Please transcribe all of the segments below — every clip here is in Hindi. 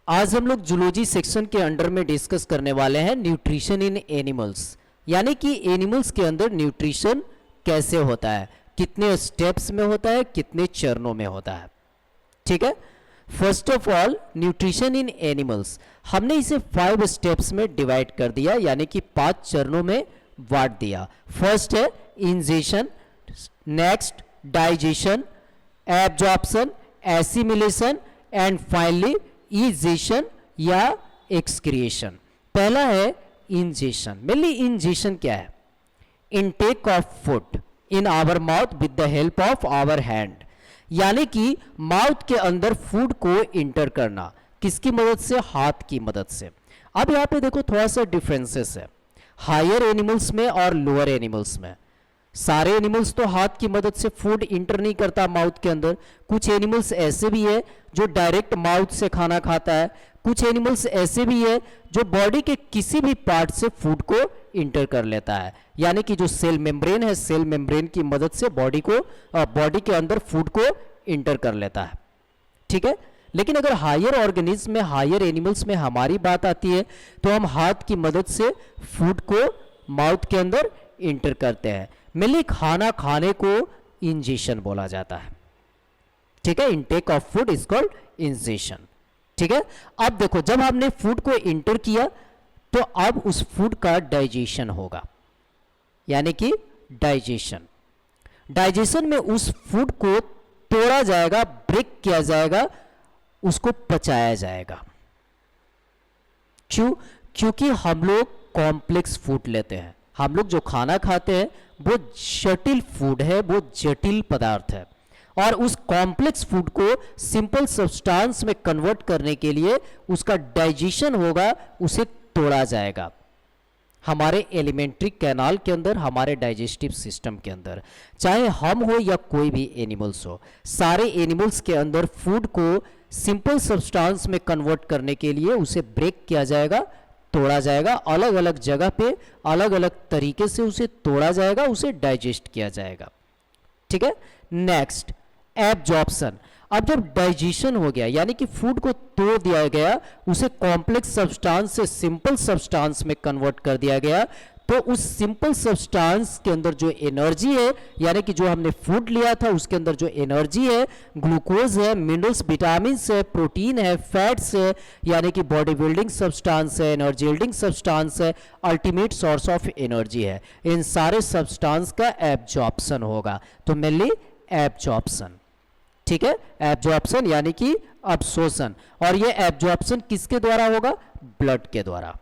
आज हम लोग जूलॉजी सेक्शन के अंडर में डिस्कस करने वाले हैं न्यूट्रिशन इन एनिमल्स, यानी कि एनिमल्स के अंदर न्यूट्रिशन कैसे होता है, कितने स्टेप्स में होता है, कितने चरणों में होता है। ठीक है, first of all nutrition in animals हमने इसे 5 स्टेप्स में डिवाइड कर दिया, यानी कि 5 चरणों में बांट दिया। फर्स्ट है ingestion, next digestion, absorption, assimilation and finally egestion या एक्सक्रिएशन। पहला है इंजेशन। मेनली इंजेशन क्या है? Intake of food in our mouth with the help of our hand, यानी कि माउथ के अंदर फूड को इंटर करना किसकी मदद से? हाथ की मदद से। अब यहां पे देखो थोड़ा सा डिफरेंसेस है हायर एनिमल्स में और लोअर एनिमल्स में। सारे एनिमल्स तो हाथ की मदद से फूड इंटर नहीं करता माउथ के अंदर। कुछ एनिमल्स ऐसे भी है जो डायरेक्ट माउथ से खाना खाता है, कुछ एनिमल्स ऐसे भी है जो बॉडी के किसी भी पार्ट से फूड को इंटर कर लेता है, यानी कि जो सेल मेम्ब्रेन है, सेल मेम्ब्रेन की मदद से बॉडी के अंदर फूड को इंटर कर लेता है। ठीक है, लेकिन अगर हायर ऑर्गेनिज्म में, हायर एनिमल्स में हमारी बात आती है तो हम हाथ की मदद से फूड को माउथ के अंदर इंटर करते हैं। मेनली खाना खाने को इंजेशन बोला जाता है। ठीक है, intake of food is called ingestion. ठीक है, अब देखो जब हमने फूड को इंटर किया तो अब उस फूड का डाइजेशन होगा, यानी कि डाइजेशन। डाइजेशन में उस फूड को तोड़ा जाएगा, ब्रेक किया जाएगा, उसको पचाया जाएगा। क्यों? क्योंकि हम लोग कॉम्प्लेक्स फूड लेते हैं। हम लोग जो खाना खाते हैं वो जटिल फूड है, वो जटिल पदार्थ है, और उस कॉम्प्लेक्स फूड को सिंपल सब्सटेंस में कन्वर्ट करने के लिए उसका डाइजेशन होगा, उसे तोड़ा जाएगा हमारे एलिमेंट्री कैनाल के अंदर, हमारे डाइजेस्टिव सिस्टम के अंदर। चाहे हम हो या कोई भी एनिमल्स हो, सारे एनिमल्स के अंदर फूड को सिंपल सब्सटेंस में कन्वर्ट करने के लिए उसे ब्रेक किया जाएगा, तोड़ा जाएगा, अलग अलग जगह पे अलग अलग तरीके से उसे तोड़ा जाएगा, उसे डाइजेस्ट किया जाएगा। ठीक है, नेक्स्ट एब्जॉर्प्शन। अब जब डाइजेशन हो गया, यानी कि फूड को तोड़ दिया गया, उसे कॉम्प्लेक्स सब्सटेंस से सिंपल सब्सटेंस में कन्वर्ट कर दिया गया, तो उस सिंपल सब्सटेंस के अंदर जो एनर्जी है, यानी कि जो हमने फूड लिया था उसके अंदर जो एनर्जी है, ग्लूकोज है, मिनरल्स, विटामिन है, प्रोटीन है, फैट्स है, यानी कि बॉडी बिल्डिंग सब्सटेंस है, एनर्जी बिल्डिंग सब्सटेंस है, अल्टीमेट सोर्स ऑफ एनर्जी है, इन सारे सब्सटेंस का एब्जॉर्प्शन होगा। तो मेनली एब्जॉर्प्शन। ठीक है, एब्जॉर्प्शन यानी कि अब्सॉर्प्शन, और ये एब्जॉर्प्शन किसके द्वारा होगा? ब्लड के द्वारा।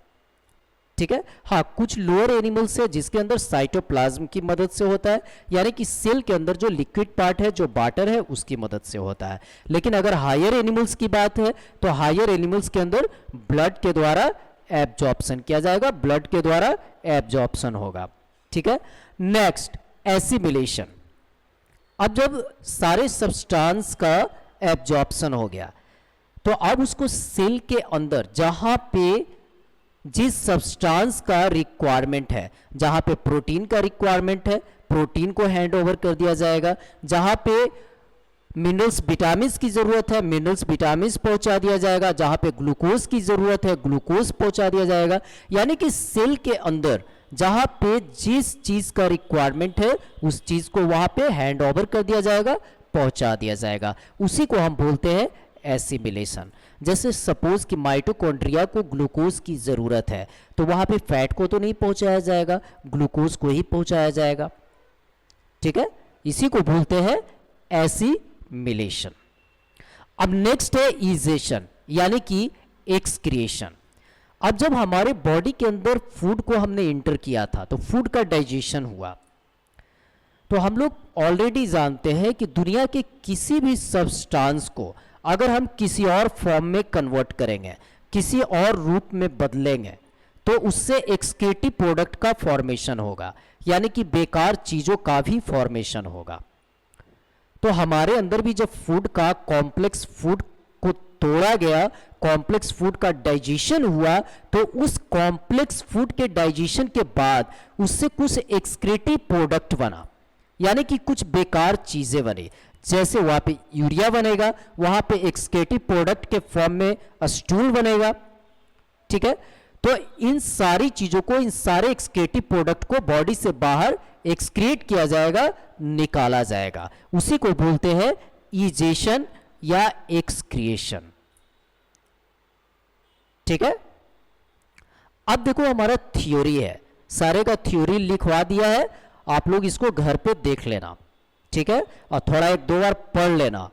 ठीक है, हाँ कुछ लोअर एनिमल्स है जिसके अंदर साइटोप्लाज्म की मदद से होता है, यानी कि सेल के अंदर जो लिक्विड पार्ट है, जो वाटर है, उसकी मदद से होता है। लेकिन अगर हायर एनिमल्स की बात है तो हायर एनिमल्स के अंदर ब्लड के द्वारा एब्जॉर्प्शन किया जाएगा, ब्लड के द्वारा एब्जॉर्प्शन होगा। ठीक है, नेक्स्ट एसिमिलेशन। अब जब सारे सब्सटेंस का एब्जॉर्प्शन हो गया तो अब उसको सेल के अंदर जहां पे जिस सब्सटेंस का रिक्वायरमेंट है, जहां पे प्रोटीन का रिक्वायरमेंट है, प्रोटीन को हैंड ओवर कर दिया जाएगा, जहां पे मिनरल्स विटामिन्स की जरूरत है, मिनरल्स विटामिन्स पहुंचा दिया जाएगा, जहां पे ग्लूकोज की जरूरत है, ग्लूकोज पहुंचा दिया जाएगा। यानी कि सेल के अंदर जहां पे जिस चीज का रिक्वायरमेंट है उस चीज को वहां पे हैंड ओवर कर दिया जाएगा, पहुंचा दिया जाएगा। उसी को हम बोलते हैं एसिमिलेशन। जैसे सपोज कि माइटोकॉन्ड्रिया को ग्लूकोज की जरूरत है तो वहां पे फैट को तो नहीं पहुंचाया जाएगा, ग्लूकोज को ही पहुंचाया जाएगा। ठीक है, इसी को बोलते हैं एसिमिलेशन। अब नेक्स्ट है इजेशन, यानी कि एक्सक्रिएशन। अब जब हमारे बॉडी के अंदर फूड को हमने इंटर किया था तो फूड का डाइजेशन हुआ, तो हम लोग ऑलरेडी जानते हैं कि दुनिया के किसी भी सब्सटेंस को अगर हम किसी और फॉर्म में कन्वर्ट करेंगे, किसी और रूप में बदलेंगे, तो उससे एक्सक्रीटिव प्रोडक्ट का फॉर्मेशन होगा, यानी कि बेकार चीजों का भी फॉर्मेशन होगा। तो हमारे अंदर भी जब फूड का कॉम्प्लेक्स फूड को तोड़ा गया, कॉम्प्लेक्स फूड का डाइजेशन हुआ, तो उस कॉम्प्लेक्स फूड के डाइजेशन के बाद उससे कुछ एक्सक्रीटिव प्रोडक्ट बना, यानी कि कुछ बेकार चीजें बनी, जैसे वहां पे यूरिया बनेगा, वहां पे एक्सक्रीटिव प्रोडक्ट के फॉर्म में स्टूल बनेगा। ठीक है, तो इन सारी चीजों को, इन सारे एक्सक्रीटिव प्रोडक्ट को बॉडी से बाहर एक्सक्रीट किया जाएगा, निकाला जाएगा। उसी को बोलते हैं इजेशन या एक्सक्रिएशन। ठीक है, अब देखो हमारा थ्योरी है, सारे का थ्योरी लिखवा दिया है, आप लोग इसको घर पे देख लेना। ठीक है, और थोड़ा एक दो बार पढ़ लेना।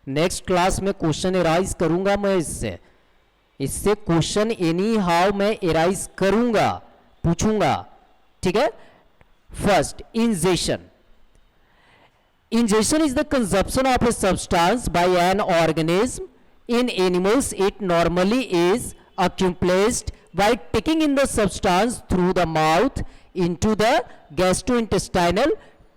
नेक्स्ट क्लास में क्वेश्चन एराइज करूंगा मैं इससे क्वेश्चन एनी हाउ मैं एराइज करूंगा, पूछूंगा। ठीक है, first ingestion. Ingestion is the consumption of a substance by an organism. In animals, it normally is accomplished by taking in the substance through the mouth into the gastrointestinal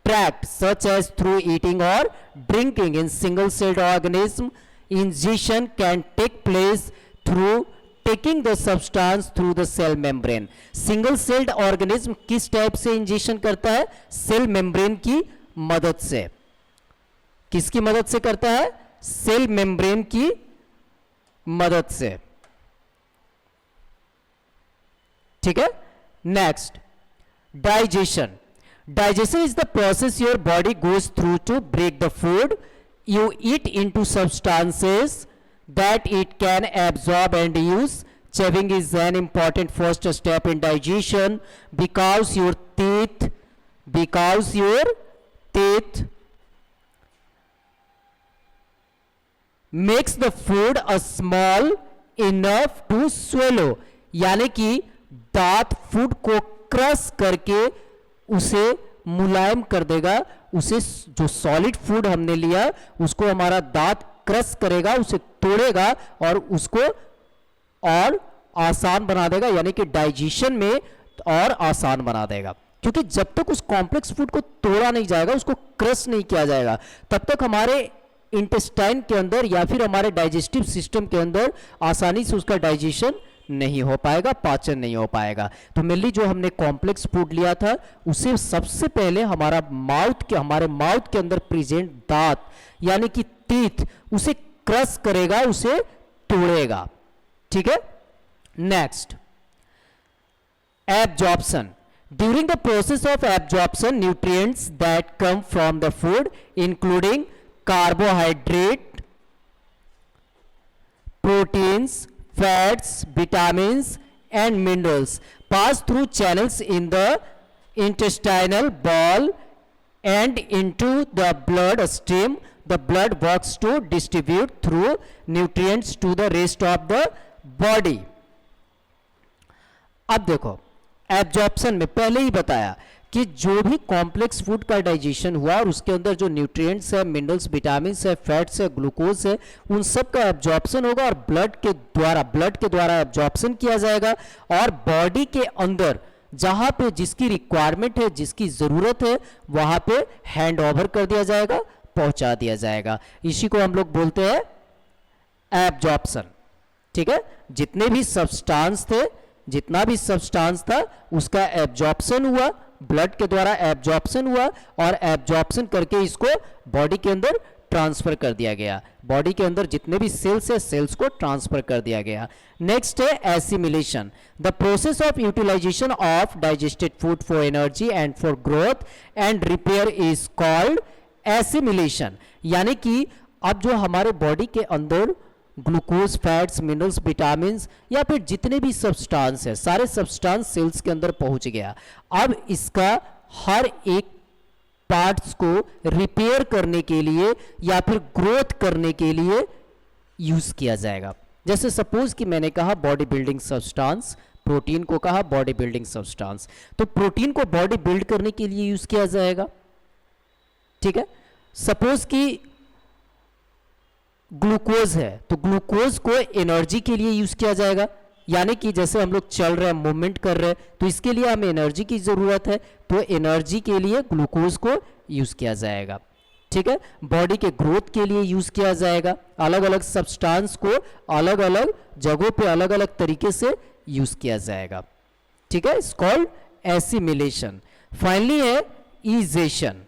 tract, such as through eating or drinking. In single-celled organism, ingestion can take place through taking the substance through the cell membrane. Single-celled organism किस टाइप से ingestion करता है? सेल मेम्ब्रेन की मदद से। किसकी मदद से करता है? सेल मेम्ब्रेन की मदद से। ठीक है, next digestion. Digestion is the process your body goes through to break the food you eat into substances that it can absorb and use. Chewing is an important first step in digestion because your teeth makes the food a small enough to swallow, यानी कि दांत फूड को क्रश करके उसे मुलायम कर देगा। उसे जो सॉलिड फूड हमने लिया उसको हमारा दांत क्रश करेगा, उसे तोड़ेगा और उसको और आसान बना देगा, यानी कि डाइजेशन में और आसान बना देगा। क्योंकि जब तक उस कॉम्प्लेक्स फूड को तोड़ा नहीं जाएगा, उसको क्रश नहीं किया जाएगा, तब तक हमारे इंटेस्टाइन के अंदर या फिर हमारे डाइजेस्टिव सिस्टम के अंदर आसानी से उसका डाइजेशन नहीं हो पाएगा, पाचन नहीं हो पाएगा। तो मेनली जो हमने कॉम्प्लेक्स फूड लिया था उसे सबसे पहले हमारे माउथ के अंदर प्रेजेंट दांत यानी कि टीथ उसे क्रश करेगा, उसे तोड़ेगा। ठीक है, next absorption. During the process of absorption, nutrients that come from the food, including carbohydrate, proteins, fats, vitamins, and minerals, pass through channels in the intestinal wall and into the blood stream. The blood works to distribute through nutrients to the rest of the body. अब देखो, एब्जॉर्प्शन में पहले ही बताया कि जो भी कॉम्प्लेक्स फूड का डाइजेशन हुआ और उसके अंदर जो न्यूट्रिएंट्स है, मिनरल्स, विटामिन्स है, फैट्स है, ग्लूकोज है, उन सब का एब्जॉर्प्शन होगा और ब्लड के द्वारा एब्जॉर्प्शन किया जाएगा और बॉडी के अंदर जहां पे जिसकी रिक्वायरमेंट है, जिसकी जरूरत है, वहां पे हैंड ओवर कर दिया जाएगा, पहुंचा दिया जाएगा। इसी को हम लोग बोलते हैं एब्जॉर्प्शन। ठीक है, जितने भी सब्सटेंस थे, जितना भी सब्सटेंस था उसका एब्जॉर्प्शन हुआ, ब्लड के द्वारा एब्जॉर्प्शन हुआ और एब्जॉर्प्शन करके इसको बॉडी के अंदर ट्रांसफर कर दिया गया। बॉडी के अंदर जितने भी सेल्स है, सेल्स को ट्रांसफर कर दिया गया। नेक्स्ट है assimilation. The process of utilisation of digested food for energy and for growth and repair is called assimilation. यानी कि अब जो हमारे बॉडी के अंदर ग्लूकोज, फैट्स, मिनरल्स, विटामिन्स या फिर जितने भी सब्सटेंस है, सारे सब्सटेंस सेल्स के अंदर पहुंच गया। अब इसका हर एक पार्ट्स को रिपेयर करने के लिए या फिर ग्रोथ करने के लिए यूज किया जाएगा। जैसे सपोज कि मैंने कहा बॉडी बिल्डिंग सब्सटेंस, प्रोटीन को कहा बॉडी बिल्डिंग सब्सटेंस, तो प्रोटीन को बॉडी बिल्ड करने के लिए यूज किया जाएगा। ठीक है, सपोज कि ग्लूकोज है तो ग्लूकोज को एनर्जी के लिए यूज किया जाएगा। यानी कि जैसे हम लोग चल रहे हैं, मूवमेंट कर रहे हैं, तो इसके लिए हमें एनर्जी की जरूरत है, तो एनर्जी के लिए ग्लूकोज को यूज किया जाएगा। ठीक है, बॉडी के ग्रोथ के लिए यूज किया जाएगा। अलग अलग सब्सटेंस को अलग अलग जगहों पे अलग अलग तरीके से यूज किया जाएगा। ठीक है, इट्स कॉल्ड एसिमिलेशन। फाइनली है egestion.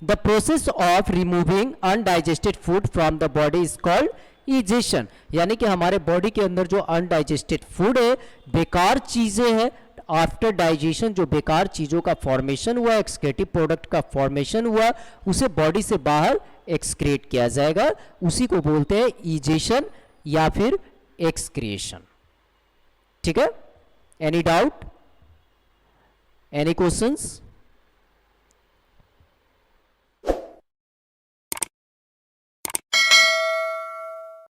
The process of removing undigested food from the body is called egestion. यानी कि हमारे बॉडी के अंदर जो अनडाइजेस्टेड फूड है, बेकार चीजें हैं, आफ्टर डाइजेशन जो बेकार चीजों का फॉर्मेशन हुआ, एक्सक्रेटिव प्रोडक्ट का फॉर्मेशन हुआ, उसे बॉडी से बाहर एक्सक्रेट किया जाएगा, उसी को बोलते हैं इजेशन या फिर एक्सक्रिएशन। ठीक है, एनी डाउट, एनी क्वेश्चंस?